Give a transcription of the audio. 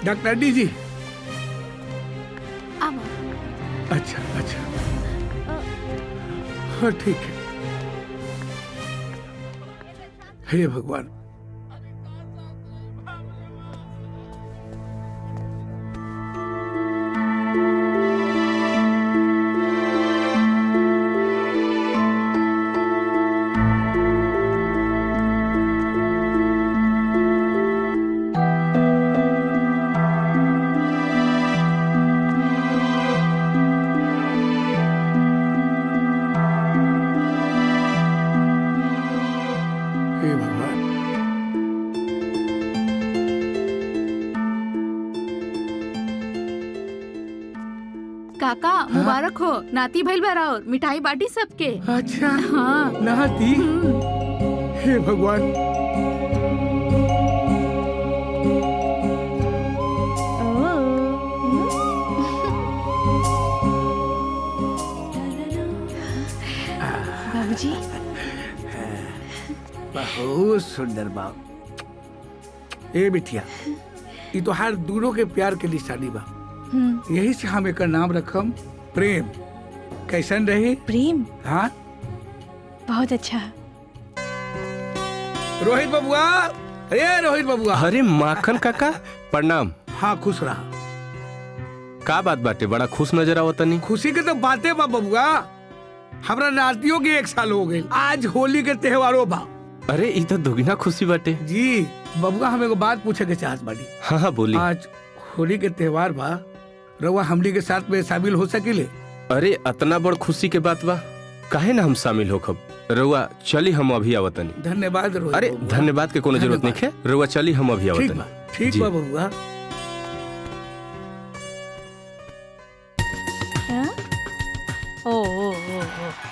Doctor D G आवा। अच्छा अच्छा हाँ ठीक है। हे भगवान हे भगवान काका मुबारक हो, नाती भइल बा और मिठाई बाटी सबके। अच्छा हाँ। नाती हे भगवान बाबूजी बहुत सुंदर बाप। ए बिटिया ये तो हर दोनों के प्यार के निशानी बा। यही से हम एक नाम रखम प्रेम। कैसन रही? प्रेम हाँ बहुत अच्छा। रोहित बबुआ, अरे रोहित बबुआ। अरे माखन काका प्रणाम। हाँ खुश रहा। का बात बाटे, बड़ा खुश नजर आवतनी। खुशी के तो बातें बा बबुआ। हमरा नातियों के 1 साल हो गए। आज होली के त्योहारों बा। अरे ई तो दुगना खुशी बाटे। जी बबुआ हम एगो बात पूछे के चाहत बाड़ी। हाँ हाँ बोली। आज होली के त्योहार बा, रउआ हमली के साथ में शामिल हो सकिले? अरे अतना बड़ खुशी के बात बा, काहे ना हम शामिल होखब। रउआ चली हम अभी आवतनी। धन्यवाद रोहित अरे बबुआ। धन्यवाद के कोनो जरूरत नहीं है। रउआ चली हम अभी ठीक आवतनी। बा, ठीक जी। बा बबुआ। ओ ओ ओ ओ